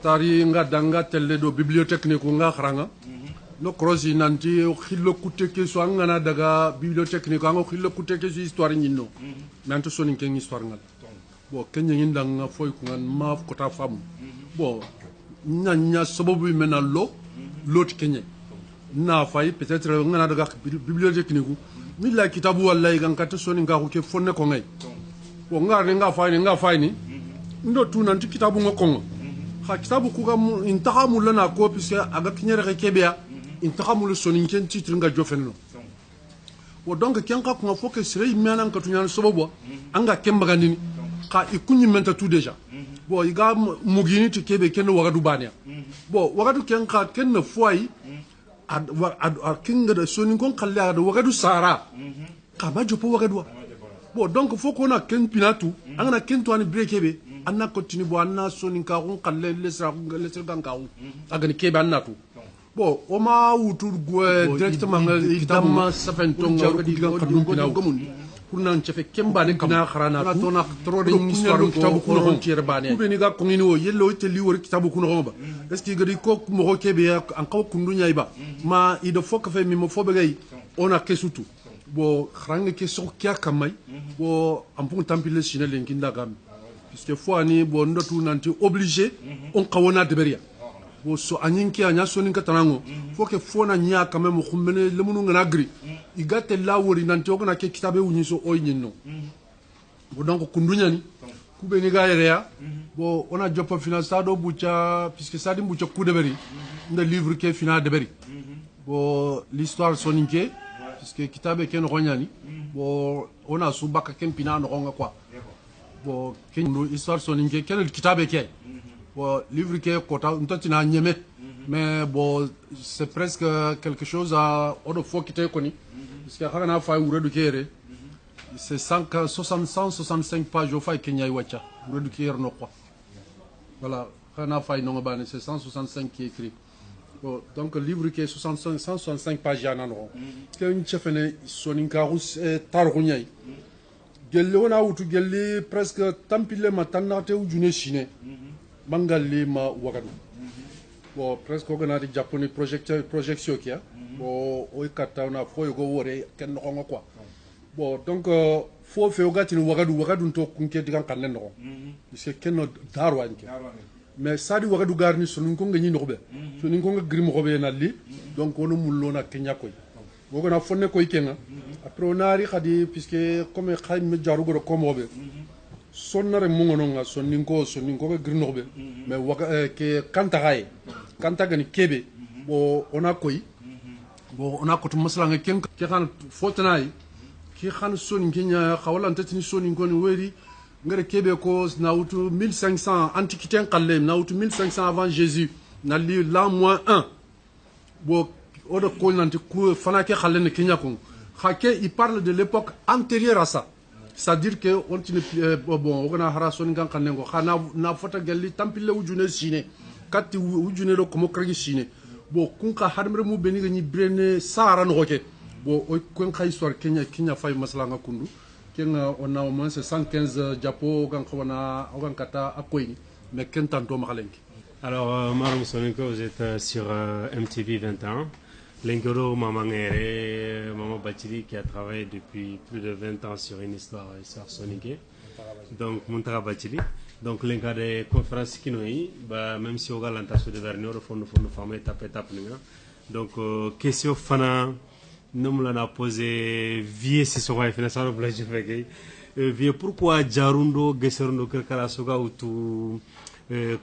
tari nga danga telle do bibliothèque ne ko nga kharanga no krosi nanti khillo kuteke so ngana daga bibliothèque ne ko nga khillo kuteke so histoire nyinno nanto soni ken histoire ngal bo kenya nginda nga foy ko ngan ma ko ta fam bo nya sababu mena lot kenya na fay peut-être ngana daga bibliothèque ne ko milla kitabu wallahi gan kata soni nga ko ke fonne ko ngay bo nga fay ni ndo tu nanti kitabu ngoko ha kitabu kuga intahamu lana ko puisque aga kinyere kebea intahamu le sonin ken titre nga jofenno wo donc ken ka ko foke sere imana ka tunyana sobobo anga kembaga nini ka ikunyi menta tout déjà bo iga mugini to kebe ken wagadu bania bo wagadu ken ka ken na foi ad kinga de sonin kon khalle ad wagadu sara ka ma jopo wagadu bo donc foko na ken pinatu anga ken to ani brekebe anna continue bo anna sonin ka kon kalle lesra kan ka agani kebe annatu bo o ma wutu directement idama safenton ngawdi kan kadum pina gomundi pour nan chefe kemba ne kana kharana to na tro de histoire kitabu kuno on tire bane be ni ga ko ngini wo yello te li wor kitabu kuno ba est ce que gadi ko mo kebe an kaw kundu nyay ba ma ido fok fe mi mo fobe gay ona kesutu bo kharanga ke so kya kamay bo ampun tampile sine lenkinda gam puisque fois ni bo ndotu nanti obligé on kawona deberia bo so anyinki anya so ninka tanango foke fona nya quand même khumbene lemunu ngana gri igate la wori nanti okona ke kitabe unyi so oyinno bo donc kundunya ni kube ni ga yere bo ona jopo finansado bucha puisque ça dit bucha coup de beri nda livre ke fina de beri bo l'histoire soninke puisque kitabe ken ronyani bo ona subaka ken pina no nga quoi bo ken histoire soninke ken kitabe ke bon livre qui est kota ntotina nyeme mais bon c'est presque quelque chose à on faut quitter koni parce que kana fa wure du kere c'est 165 pages au fa kenya iwacha wure du kere no quoi voilà kana fa no bane c'est 165 qui est écrit bon donc le livre qui est 165 pages yana no que une chefene soninka rus targunyai gelle wona wutu gelle presque tampile matannate ujune chine bangali ma wagadu bon presque organiser japonais projection qui a bon o kata na fo go wore ken no quoi bon donc fo fe ogati ni wagadu to kunke digan kan no parce que ken darwa nke mais sadi wagadu garni sunu ko ngani no be sunu ko ngri mo be na li donc ono mullo na kenya koy go na fonne koy kenga après on ari khadi puisque comme khay me jaru go ko mo be sonnare mungono nga soninko ke grinobe mais waga ke kanta gani kebe bo ona koy bo ona ko to masala nga ken ke xan fotnay ki xan sonin kenya xawlan tatini sonin ko ni weri ngare kebe ko na wutu 1500 antiquité qalle na wutu 1500 avant Jésus na li l'an -1 bo odo ko nanti ku fana ke xalle ne kenya ko xake il parle de l'époque antérieure à ça. C'est-à-dire que on tine bon on a harason kan kanengo xana na fota galli tampile wujune sine katti wujune do komo kragi sine bo kunka harmre mu beni ni brene sara no hoke bo o kon kay histoire kenya fay masala nga kundu kenga on a au moins 115 japo kan xona o kan kata akoyni mais ken tanto ma xalenki. Alors Marum Soniko, vous êtes sur MTV 21. Lengoro Mamangere, Maman Bachili qui a travaillé depuis plus de 20 ans sur une histoire sonique. Donc Montara Bachili. Donc l'enca des conférences qui nous bah même si on a l'intention de verner au fond de former étape. Donc question fana nous me l'a posé vie si ce soit financier au blage fait vie pourquoi Jarundo Gesserundo Kerkara Soga ou tout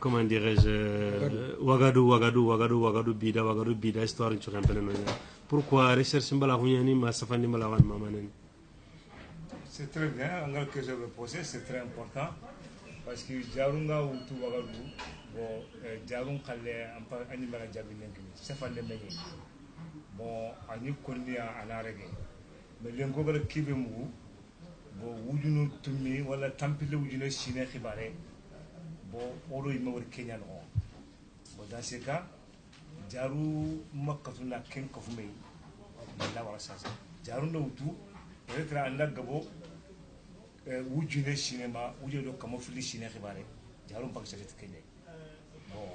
comment dirais-je Wagadu bida histoire de Churampene. Pourquoi recherche mbala hunyani ma safani mbala wan mamanen? C'est très bien, en que je veux poser, c'est très important parce que Jarunga ou tout Wagadu, bon Jarun Kale animal jabinen safane meñi. Bon ani konni ana rege. Mais lengo bala kibe mu bon wujunu tumi wala tampile wujunu sine khibare. Bon oro ima wor Kenya no bon dans ce cas jaru makkatu na ken ko fumay la wala sa jaru no wutu peut-être anda gabo wujune cinéma wuje do kamo fili ciné xibare jaru mbak sa Kenya bon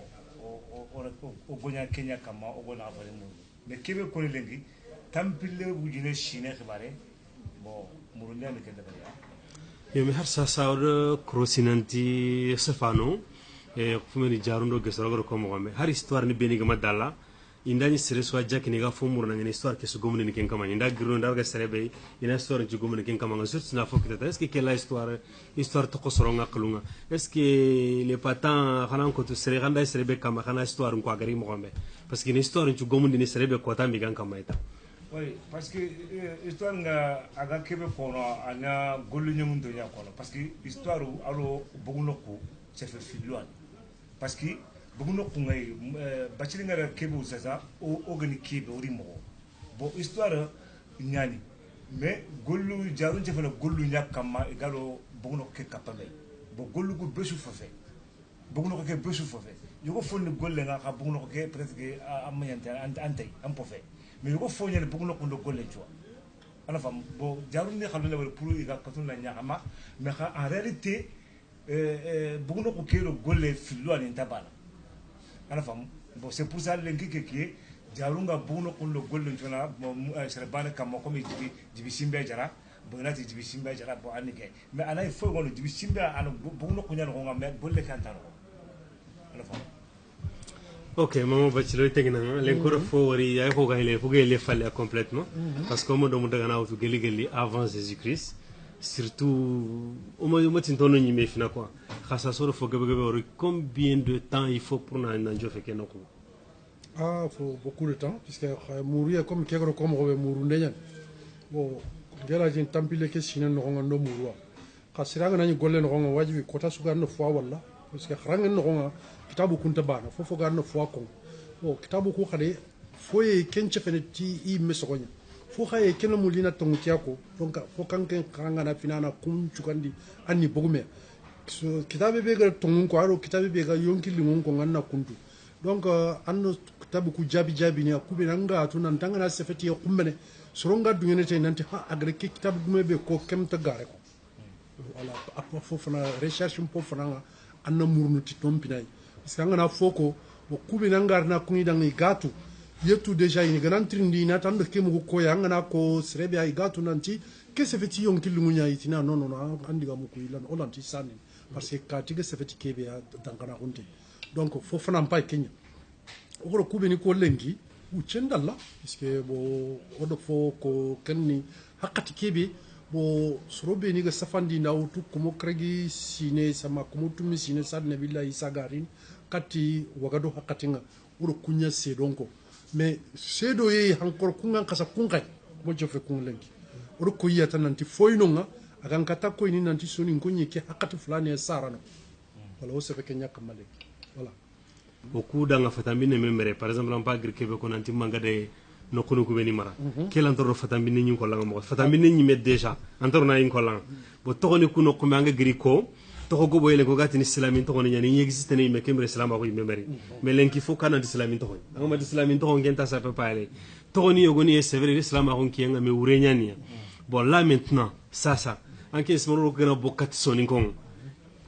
o gonya Kenya kama o gona fare mu mais kebe ko lengi tampille wujine shine khibare bo murunde ne kende ya yo mi har sasa crosinanti Stefano e fumeni jarundo gesoro ko mo gombe har histoire ni beni gama dalla indani sere so ajaki ni ga fumur na ngene histoire ke so gomni ken kama inda giro ndarga serebe ina histoire ci gomni ken kama surtout na fokita est-ce que quelle histoire to kosoro ngaklunga est-ce que les patents xana ko to sere ganda serebe kama xana histoire ko agari mo gombe parce que une histoire ci gomni ni serebe ko tambi gan kama ita oui parce que histoire nga aga kebe ko no ana gollu nyum do nya ko parce que histoire alo boguno ko c'est fait filoan parce que boguno ko ngay bacili nga kebe sasa o gani kebe ori mo bo histoire nyani mais gollu jarun jefana gollu nyakama egalo boguno ke kapame bo gollu ko besu fafe boguno ko ke besu fafe yugo fonni golle nga ka boguno ko ke peut-être que amanyante antay am pofe mais yugo fonye le boguno ko ndo golle tu ala fam bo jarun ni xalu level pour iga katun la nyama mais en réalité boguno ko ke lo golle fillo ani tabala ala fam bo c'est pour ça lenki ke jarunga boguno ko ndo golle tu na serbane kam ko mi dibi simbe jara bonati dibi simbe jara bo anike mais ana il faut ngo dibi simbe ana boguno ko nyano ngo mais bolle kantano ala fam ok maman bachelor tegna l'encore fori ay ko gayle ko gayle falle complètement parce que mo do mo daga na wutu geli avant Jésus-Christ surtout au moins tintono ni me fina quoi khassa soro fo gabe combien de temps il faut pour na njo feke nako faut beaucoup de temps puisque mourir comme kegro comme robe mouru ndenyan bon gela jin tampile ke sinan no ngondo mouru khasira ga nani golle no ngo wajibi kota sugar no fo walla parce que kharangen no ngo kitabu kunta bana fofo garno fo ko o kitabu ko khade foye kenche feneti I mesogonya fo khaye keno mulina tongu tiako donc fo kanken karanga na finana kun chukandi anni bogume so kitabe be ga tongu ko aro kitabe be ga yonki lingon ko nganna kuntu donc anno kitabu ku jabi ni akube nanga tunan tangana sefeti ya kumbene soronga dungene tay nanti ha agre kitabu gume be ko kemta gare ko voilà apo fo fana recherche mpo fana anna murnuti tompinay sangana foko o kubi nangar na kungi dangi gatu yetu deja ini ganantrindi na tando kemu ko yangana ko srebe ay gatu nanti ke se feti yon kilungunya itina non andi ga muku ilan olanti sanin parce que kati ke se feti kebe dangana hunte donc fo fana mpa Kenya o kubi ni ko lengi u chendalla puisque bo odo fo ko kenni hakati kebe bo sorobe ni ga safandi na utu kumo kregi sine sama kumo tumi sine sadne billahi sagarin kati wagado hakatinga uro kunya sedonko mais sedo ye hankor kunga kasa kungai mo jofe kunlengi uro kuya tananti foinonga agan kata ko ni nanti soni ngonye ke hakati fulani ya sarano wala ose fe kenya kamale voilà beaucoup dans la fatamine memere par exemple en pas greke ko nanti mangade no kono ko beni mara kelan toro fatamine nyi ko langa mo fatamine nyi met déjà antoro na yin ko langa bo to ni kuno ko manga griko to ko boyele ko gatini islamin to ko nyani ni existe ne me kemre islam ko memeri mais lenki fo kana islamin to ko ngama islamin to ko ngenta ça peut pas aller to ni yogoni c'est vrai islam ko kienga me urenyani bon là maintenant ça anke ismoro ko na bokati soni kon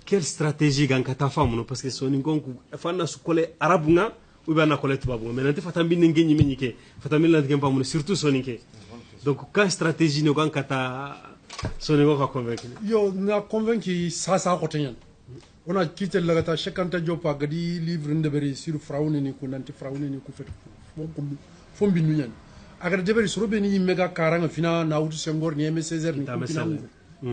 quelle stratégie gan kata famu parce que soni kon ku fanna su kole arabunga ou bien na kole tubabu mais nanti fatambi ne ngenyi menyike fatambi la ngempa mu surtout soni ke donc quelle stratégie no gan kata soni ko convaincre yo na convaincre ça ko tenyan on a quitté la gata chekanta jopa gadi livre ndeberi sur frauni ni ku nanti frauni ni ku fet fo mbinu nyan agada deberi sorobe ni mega karanga fina na wutu sengor ni M16 ni ku fina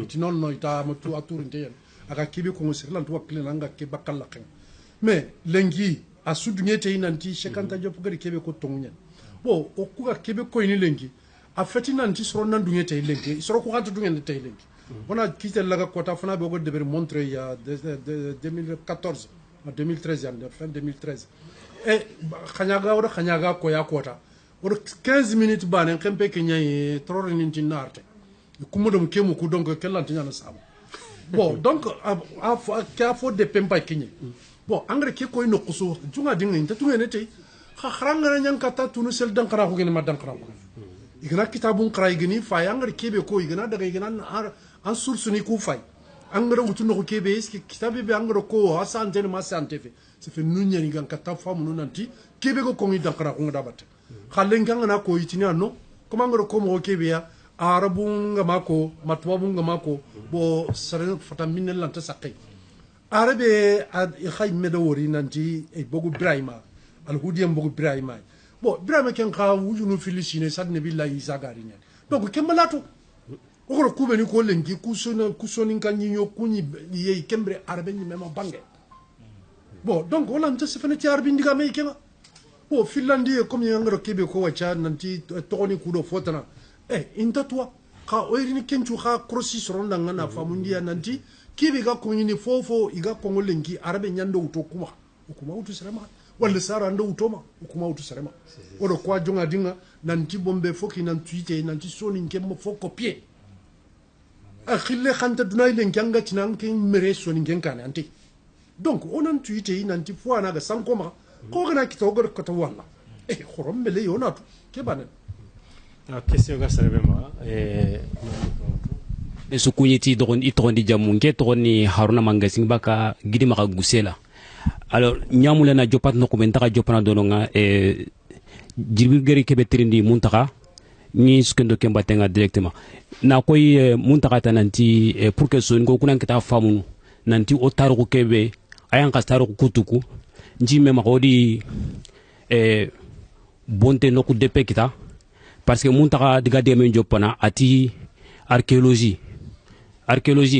ti non no ita mo tu atur nteyan aga kibe ko mo sirlan to wakle nanga ke bakalla ken mais lengi a sudunye te nanti chekanta jopa gadi kebe ko tongunyan bo o ku ga kebe ko ni lengi a feti nanti soro nan dunye te lengi soro ko gatu dunye te lengi on a quitté la kota fana be go deberi montrer il y a 2014 en 2013 en fin 2013 et khanyaga ko ya kota or 15 minutes banen kempe kenya e troro ni tinarte kumodom kemu ku donc kellanti nyana sabo bon donc a fo de pempa kenya bon engrais ke ko ino kuso junga dinga inta tungene te kharanga nyanka ta tunu sel dankara ko gene madankara ko igna kitabun qara igni fa engrais kebe ko igna daga igna an source ni ku fay angara wutu no kebe eski kitabe be angara ko ha sante ma sante fe se fe nunya ni gan kata famu no nanti kebe ko kongi dankara ko ngada khalen kan na ko yitini anno ko angara ko mo kebe ya arabu ngamako matwabu ngamako bo sare fata minel lanta sakai arabe ad khay medawori nanti e bogu ibrahima al hudiyam bogu ibrahima bo ibrahima ken ka wujunu filisine sadne billahi zagari nya donc kembalato okoro kubeni ko lengi kusoni kanyi kunyi ye kembre arabe ni mema bange bon donc on l'a se fene ti arabe ndiga me kenga bo finlandi comme yangaro kebe ko wacha nanti toni kudo fotana inta toi ka oirini kenchu ka krosi soronda ngana famundia nanti kebe ga konyini fofo iga kongo lengi arabe nyando utokuma utu serema wala sara ndo utoma ukuma utu serema odo kwa jonga dinga nanti bombe foki nan tweete nanti soni nkemo fo copier akhille khanta dunay len janga tinan ken mere soni ngenkane anti donc onan tweete nanti fo anaga sankoma ko gana kitogo ko to wala khorom mele yonatu ke banen question ga sarabema sukunyiti dogon itondi jamunke togoni haruna mangasing baka gidi maka gusela alors nyamule na jopat no komentaka jopana dononga jirbi geri kebe trindi muntaka ni skendo kemba tenga directement na koy muntaka tananti pour que so ngo kunan kita famu nanti o tarugo kebe ayan ka tarugo kutuku njime makodi bonte no ku depe kita parce que muntaka diga de men jopana ati archéologie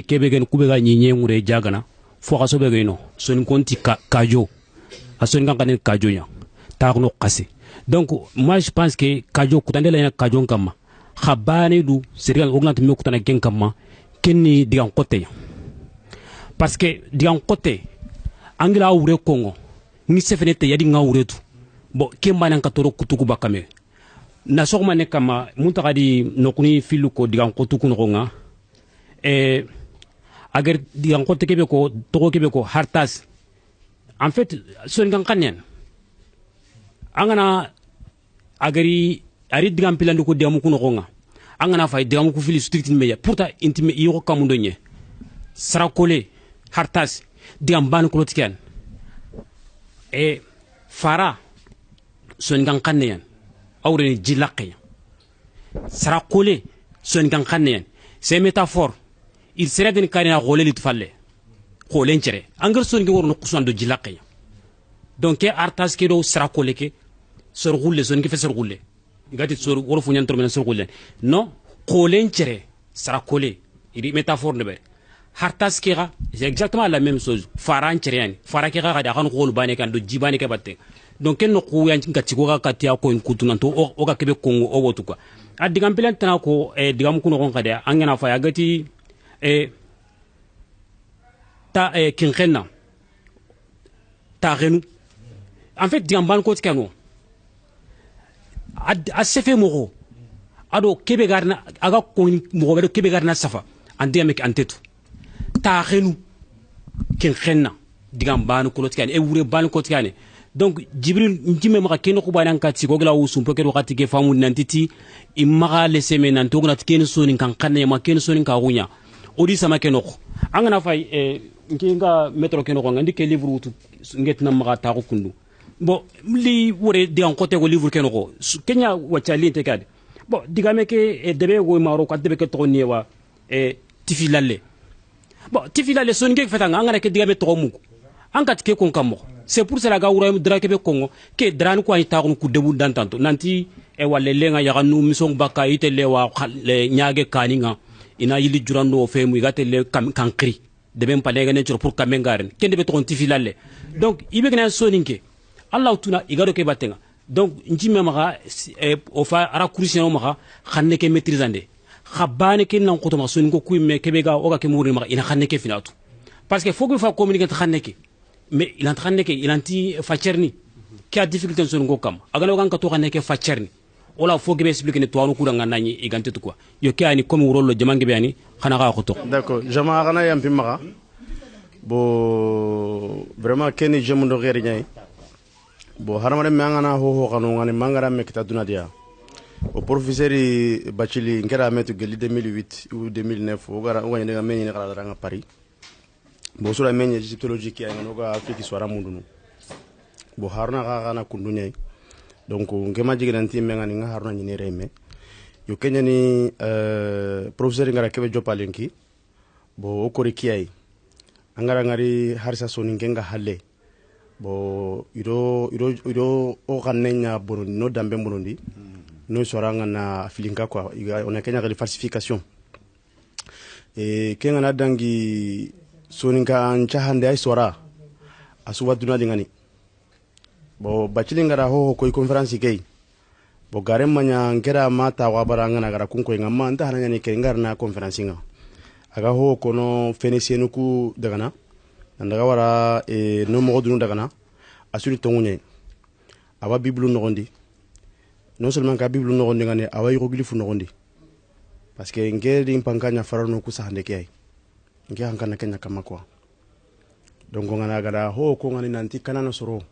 kebe gen kubega nyinye ngure jagana fo ka sobe geno son konti kajo ason kan kanen kajo nya taagno qase donc moi je pense que kajo kutandela ina kajo kama khabane du serial ognat me kutana gen kama kenni digan côté parce que digan côté angila wure kongo ni sefenete yadi ngawretu bo kemba nan katoro kutuku bakame na sogma ne kama muntaka di nokuni filu ko digan kutuku ngonga agar digan côté kebe ko togo kebe ko hartas en fait son gan kanyen angana agari ari digan pilando ko diamu kuno gonga angana fay diamu ko fili strict meya pourtant intime yoko kamundo nye sarakole hartas digan ban ko lotikan fara son gan kanyen awre jilaqi sarakole son gan kanyen c'est métaphore il serait d'une carrière rolé lit falle rolé ncere angar son ngi worno kusando jilaqi donc artas ke do sera koleke sor roule son ngi fe sor roule ngati sor woro fu nyantor men sor roule non rolé ncere sera kolé il métaphore ne ber hartas ke ga c'est exactement la même chose fara ncere yani fara ke ga da kan rol bane kan do jibane ke batte donc ken no ku yan ngati ko ga katia ko en kutunanto o ga kebe kongo o wotu quoi adigam pelan tana ko digam kuno gon kada angena fa yagati kinkenna ta renu en fait digam ban ko tikano a sefe moko ado kebe garna aga ko mo be kebe garna safa ande mek antetu ta renu kinkenna digam ban ko tikane wure ban ko tikane donc jibril njime maka keno ko banan kati ko gla usum poket wakati ke famu nantiti imma le semaine nan to gna ken soni kan kanne ma ken soni ka gunya odi sama keno angana fay nginga metro keno ko ngandi ke livre wutu nget na maka ta ko kundu bo li wore de en côté ko livre keno ko kenya wacha linte kade bo digame ke debe go maro ko debe ke to newa tifilale bo tifilale soni ke feta ngana ke digame to muko ankat ke kon kamo c'est pour cela gawura dra kebe kongo ke dran ko ay taxun ku debu dantanto nanti wale lenga ya nu misong baka itele wa nyaage kaninga ina yili jurando femu gatele kankri de même pas les ne pour kamengaren kende be ton tifilale donc ibe gna soninke allah tuna igado ke batenga donc njime maka o fa ara kurisiano maka xanne ke maîtrisande xabane ke nan ko to ma soninko ku me kebe ga o ga ke muri maka ina xanne ke finatu parce que faut que fa communiquer xanne ke mais il est en train de il anti facherni qui a difficulté sur ngokam agano kan ka to xane ke facherni wala faut que expliquer ne to anu ku nga nani igante to quoi yo ke ani comme rolo jamange be ani xana ga ko to d'accord jama xana yam maka bo vraiment ken jemu do gere nyai bo harama me ngana ho kanu ngani mangara me kita dunadia o professeur bachili ngera metu geli 2008 ou 2009 o gara o ngani nga meni ngara nga Paris bo sura men égyptologie ki ngano ga afrique swara mundunu bo haruna ga na kundunya donc ngema jigiranti mengani nga haruna ni reme yo kenya ni professeur ngara kebe jopalenki bo okori kiyai angara ngari harsa soni ngenga halle bo ido o kanenya bono no dambe bonondi no soranga na filinka kwa on a kenya de falsification e kenga na dangi soninka ancha hande ay sora asuwa duna dingani bo bachili ngara ho ko conference kay bo gare manya ngera mata wa baranga na gara kunko ngama nda hananya ni kengar na conference nga aga ho kono fenisienu ku dagana ndaga wara e no mo dunu dagana asuri tongunye awa biblu no gondi non seulement ka biblu no gondi ngane awa hieroglyphe no gondi parce que ngeri mpankanya farano ku sa hande kay ngi hankana kenya kama kwa donc ngana gara ho ko ngani nanti kanana soro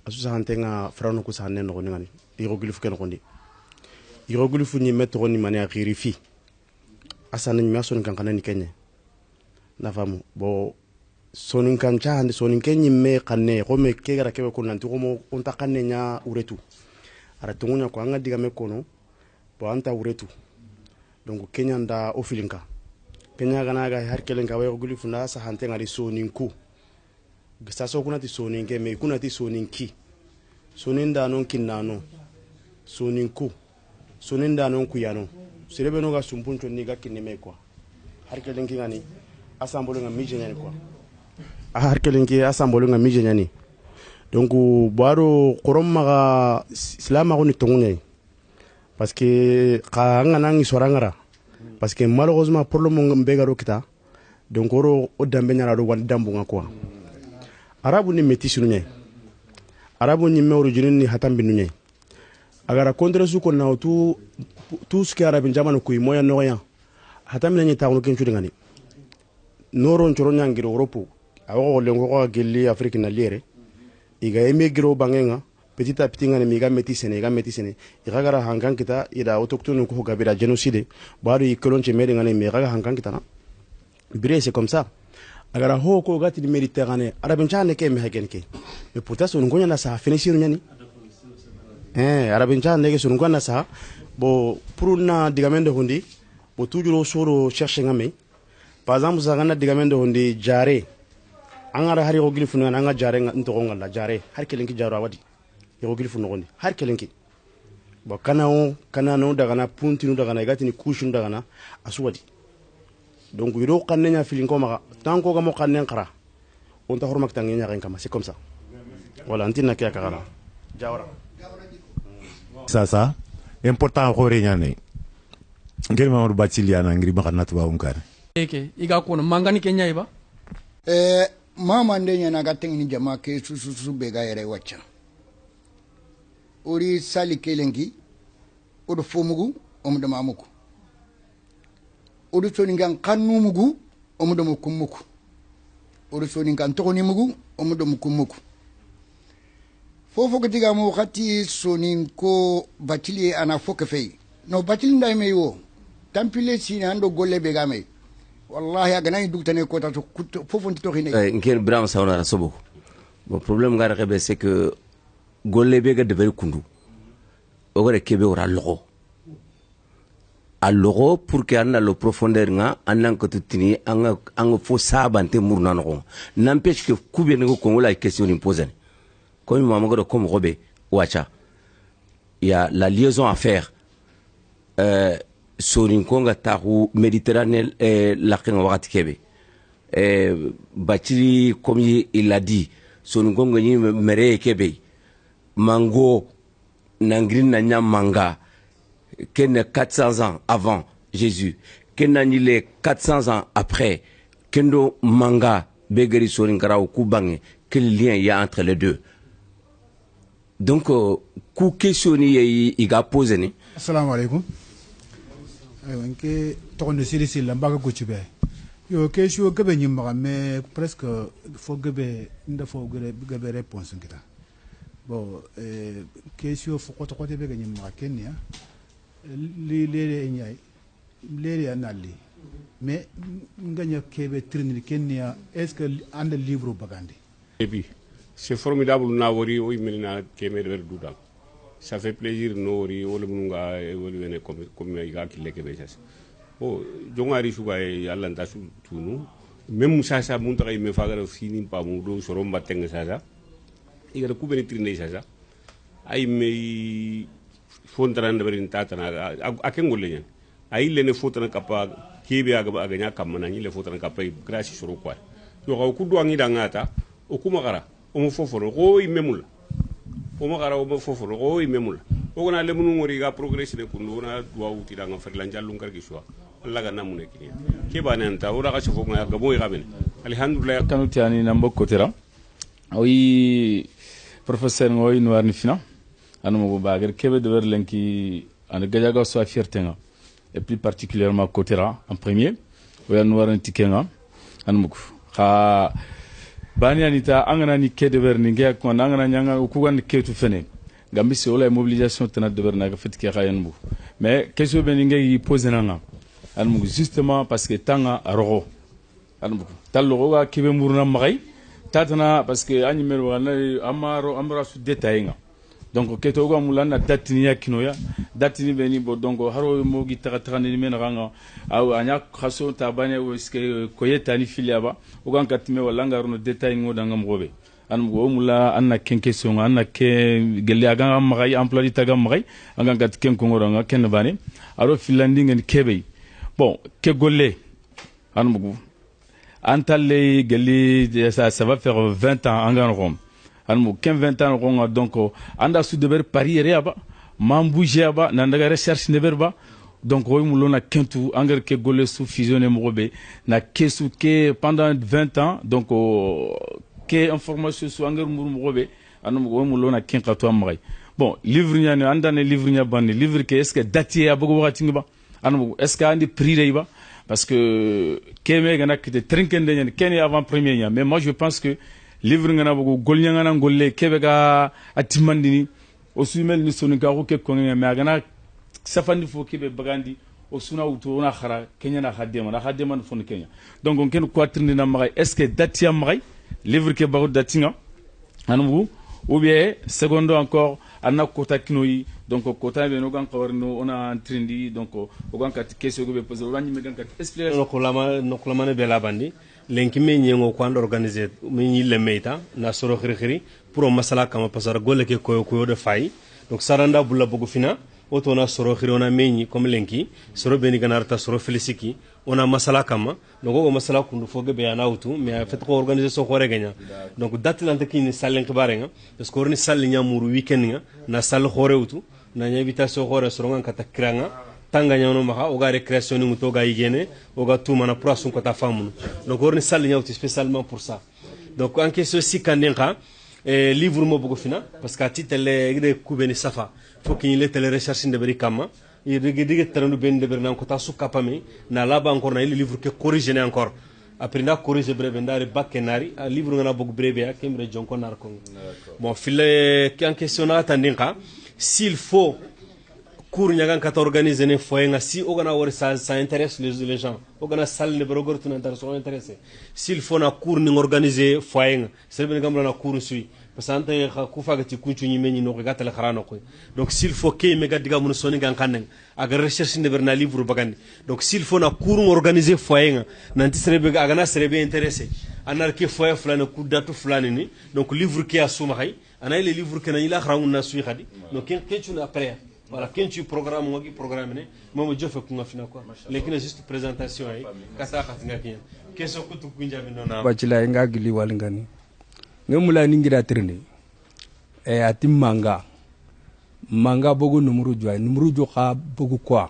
asu sa hantenga farano ku sa hande no gondi ngani hieroglyphe ken gondi hieroglyphe ni metro ni mani a vérifier asana ni mason kan kanani kenya na famu bo sonin kan cha hande sonin kenyi me kanne ko me ke gara kebe ko nanti ko mo on ta kanne nya uretu ara tungunya ko anga diga me kono bo anta uretu donc kenya nda ofilinka kenya gana ga har kelenka way guli funda sa hante ngari sonin ku gisa so kuna ti sonin ke me kuna ti sonin ki sonin da non kinano sonin ku sonin da non ku yano sirebe no ga sumpuncho ni ga kinne me kwa har kelenki ngani asambolo nga mije nyani kwa har kelenki asambolo nga mije nyani donc boaro korom maga islama ko ni tongunya parce que ka ngana ngi sorangara parce que malheureusement pour le monde mbegaro kita donc oro o dambe nyara do wan dambu nga quoi arabu ni métis nu nyai arabu ni me origine ni hatambi nu nyai agara contre su ko na tout ce qui arabe jamano ko moya noya hatambi ni tawo ken chudi ngani noron choro nyangiro europe awo lengo ko gelli afrique na liere iga emigro bangenga petit à petit ngane miga métisene iga gara hangan kita ida autochtone ko gabira génocide baru ikolonche mede ngane miga hangan kita na bire c'est comme ça agara ho ko gati di méditerranée arabin chane ke me hagenke mais pourtant son ngonya na sa finisiru nyani arabin chane ke son ngonya sa bo pour na digamende hundi bo toujours soro chercher ngame par exemple zagana digamende hundi jare angara hari hieroglyphe na anga jare ntogonga la jare har kelenki jaro awadi hieroglyphe no gondi har kelenki bo kanano daga na puntinu daga na gati ni kushun daga na asuwadi donc yiro kanenya filin ko maka tanko ga mo kannen qara on ta hormak tan nya kama c'est comme ça voilà antina kya kala jawara ça important ko re nyane ngir ma ru baciliana ngir ma kanatu ba unkar eke iga kono mangani kenya iba mama ndenya na gatengi jama ke susu bega yere wacha ori sali kelengi odo fomugu omudo mamuku odo soningan kannumugu omudo mukumuku odo soningan tokoni mugu omudo mukumuku fofo ko diga mo khati sonin ko batili ana foke fey no batili nday meyo tampile sina ando golle bega me wallahi agana yi dugtane ko ta fofo to xine ngir Ibrahima Sawna sobo bon problème ngara rebe c'est que golle be ga de kundu o gore kebe ora logo a logo pour que anna lo profondeur nga annan ko tutini anga fo sabante murna no n'empêche que kube ngo ko la question imposée comme maman go comme robe wacha il y a la liaison à faire sorinkonga tahu méditerranée la kenga wakati kebe bachiri comme il l'a dit sorinkonga ni mere kebe mango nangrin na manga ken 400 ans avant Jésus ken ni les 400 ans après kendo manga begeri sorinkara ou kubange quel lien il y a entre les deux donc ku questionni iga poser ni assalamu alaikum ke tokondo sirisi lambaga gochube yo kesho gabe nyimba mais presque fo gabe nda fo gabe réponse ngita bon kesho fo koto kote be nyimba kenya li lele nyai lele anali mais nganya kebe trinity kenya est ce que ande livre bagandi et puis c'est formidable na wori o imena keme de verdudal ça fait plaisir no wori wala munga wala wene comme ga ki leke be sas o jongari suga e alla nda su tunu même sasa mun tagay me fagara fini pa mu do soro mbateng sasa igara kubeni trinde sasa ay me fontaran de berin tatana akengolle nyen ay lene fotana kapa kebe aga nya kamana ni le fotana kapa grâce soro kwa yo ga ku do ngi dangata o kuma gara o mo foforo o imemula o mo gara o mo foforo o imemula o gona le munu ngori ga progresser ne kundu na duwa uti danga ferlan jallun kargi swa Allah ga namune kini ke bananta o daga sofo ga ga boy gaben alhamdulillah kanu tiani nambo kotera oyi professeur ngoy no warni fina anu mo bagar kebe de verlenki an gajaga so fiertenga et plus particulièrement kotera en premier o yan warni tikenga anu mo kha bani anita angana ni ke de verni nge ko angana nyanga ku wan ke tu fene gambi se ola mobilisation tena de verna ga fit ke khayen bu mais question ben nge yi poser nanga anu justement parce que tanga rogo anu tallo ga kebe murna magay tatana parce que ani mero wana amara su détail donc keto go mulana datini yakinoya datini beni bo donc haro mo gi taga ni men ranga aw anya khaso tabane o ske koyeta ni filiaba o gan katime wala ngaruno détail ngoda ngam gobe an go mula anna kenke songa anna ke gelle aga magay emploi taga magay anga gat ken ko ngoranga ken bane aro filandi ngen kebe bon ke golle an mugu antalle gali ça va faire 20 ans en Rome anmu 15-20 ans ronga donc anda su deber parier aba mambouge aba nandaga recherche neberba donc oy mulona kentu anger ke golle su fusionner mobe na kesu ke pendant 20 ans donc ke information su anger mur mobe anmu oy mulona kenka to amay bon livre nya ne andane livre nya ban livre ke est ce que daté aba go wati ba anmu est ce que andi prix ba parce que keme gana kite trinken de kene avant premier nya mais moi je pense que livre ngana bogo golnya ngana golle kebe ga atimandini o sumel ni sonu ka ko ke ko nya mais gana safandi fo kebe bagandi o suna uto na khara kenya na khadema fon kenya donc on ken ko trindi na magay est ce que datia magay livre ke bago datinga anu ou bien secondo encore anna kota kinoyi donc kota be no gan kawarno ona trindi donc o gan kat question go be poser wani me gan kat explication no kulama ne bela bandi lenki me nyengo ko and organiser me ni le meita na soro khiri pour masala kama pasara gole ke ko de fay donc saranda bulla bogo fina oto na soro khiri ona meñi comme lenki soro beni ganarta soro feliciki ona masala kama donc go masala kundu foge be yana wutu mais fait ko organiser so ko reganya donc date lante ki ni salen khibare nga parce que orni sal nya muru weekend nga na sal khore wutu na nya invitation khore soro nga kata kranga tanga nya no maka o ga récréation ni muto ga yigene o ga tout mana pour son ko ta famu donc orni sal nya wutu spécialement pour ça donc en question si kandenka livre mo bogo fina parce que atitele ide kubeni safa faut qu'il ait tele recherche de beri kama il regarde teranu ben de bernan ko ta su kapame na laba encore na le livre que corriger encore après na corriger breve ndare bakenari livre ngana bogo breve ya kemre jonko nar ko bon file en question na tandinka s'il faut cours nyagan kata organiser ne foyenga si ogana wor ça intéresse les gens ogana salle ne brogor tu intéressé s'il faut na cours ni organiser foyenga c'est ben gamla na cours sui parce que ante ku fagati kunchu ni meni no gata la kharano ko donc s'il faut que me gadiga mun soni gan kanen aga recherche ne berna livre bagandi donc s'il faut na cours organiser foyenga nanti serebe aga na serebe intéressé anar ke foye fulane ku datu fulane ni donc livre ki asuma hay ana les livres que na ila kharamu na sui khadi donc kenchu na après voilà quand tu programmes moi qui programme ne moi je fais qu'on a fini quoi les qui juste présentation ay kasa khatinga kinya keso kutu kunja binona bachila nga gili walingani ngemula ningira trene ati manga bogo numuru jo kha bogo quoi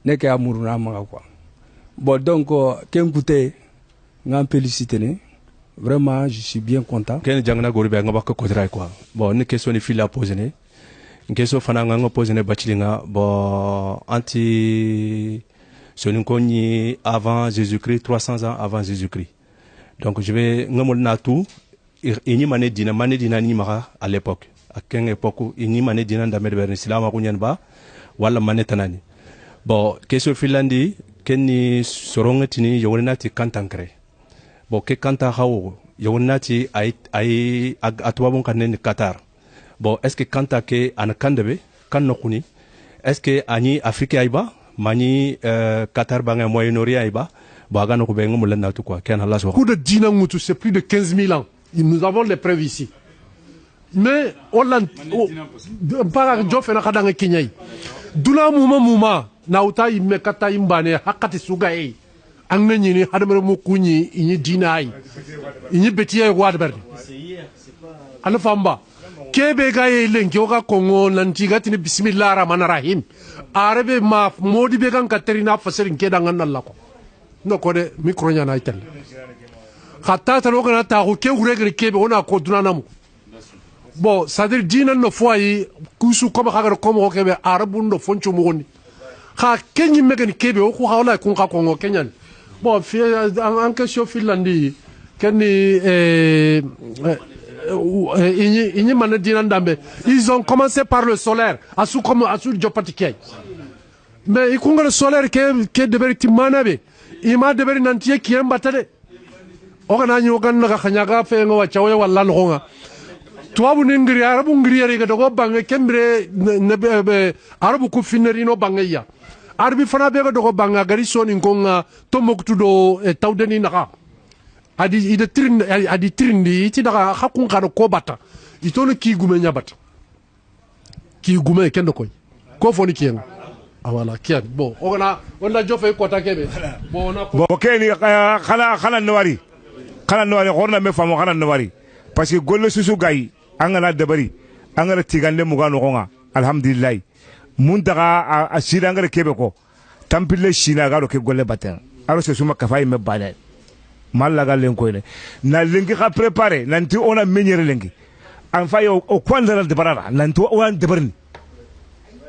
neke amuru na manga quoi bon donc kenkute ngam féliciter ne vraiment je suis bien content ken jangna gorbe nga bakko ko dray quoi bon ne question ni fila poser ne question fana nga poser ne bachilinga bon anti soninko avant Jésus-Christ 300 ans avant Jésus-Christ donc je vais ngamol na tout ini mané dina ni mara à l'époque à quelle époque ini mané dina ndamer ber islam ko nyen ba wala mané tanani bon question filandi kenni sorongatini yogonati kantankre bon ke kanta hawo yogonati ay atwabon kanne Qatar bon est ce que kanta ke an kandebe kan nokuni est ce que ani Afrique ayba mani Qatar banga Moyen-Orient ayba bon aga noko bengo mulanna tout quoi ken Allah so coup de dina mutu c'est plus de 15 000 ans nous avons les preuves ici mais Hollande para jofena kadanga kinyai duna muma na uta imme kata imbane hakati sugai angne nyini hadamere mu kunyi inyi dinai inyi betiye wadber ana famba kebe gaye lenki oka kongo nanti gatini bismillah rahman rahim arabe ma modi be kan katerina faserin kedanga nallako no kode micro nya na itel khatta talo kana ta ko ke uregre kebe ona ko duna namu bon c'est-à-dire dina no foi kusu comme xagar comme kebe arabu no fonchu mo woni ha kenyi megani kebe o ko hawla kun ka kongo kenyan bon fi en question finlandi kenni ini mana dina ndambe ils ont commencé par le solaire asu comme asu jopatike mais ikunga le solaire ke de berti manabe ima de beri nantie kiemba tade o kana nyu kan na khanyaga fe ngo wa chawe walla ngonga tuwabu ni ngiri arabu ngiri yari ga dogo bange kembre arabu ku fineri no bange ya arabi fana be ga dogo banga gari soni ngonga to moktu do tawdeni naka adi ida trin adi trindi ti daga hakun kana ko bata itono ki gume nyabata ki gume kendo koy ko foni kiyen awala kiyan bon ona jofe ko takebe bon ona bon keni khala nawari horna me famo khala nawari parce que golle susu gayi angana dabari angara tigande mugano gonga alhamdulillah mun daga asira ngara kebe ko tampile shina garo ke golle baten aro se suma kafay me bale malla galen ko ne na lengi ka préparer nanti ona meñere lengi an fayo o kwandara de barara nanti o debarni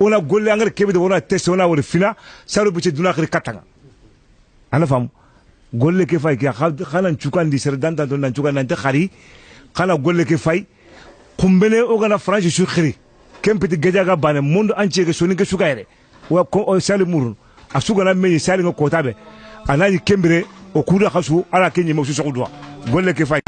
ona golle angara kebe de ona test ona wor fina saru bu ci duna khir katanga ana fam golle ke fay ke khalan chukandi ser danda don nan chukan nanti khari khala golle ke fay kumbene ogana France su khiri kempiti gajaga bane monde entier ke soni ke sugaire wa ko o sali murun asugana meñi sali ko tabe anani kembere o kuda khasu ala kenyi mo su sokudwa golle ke fay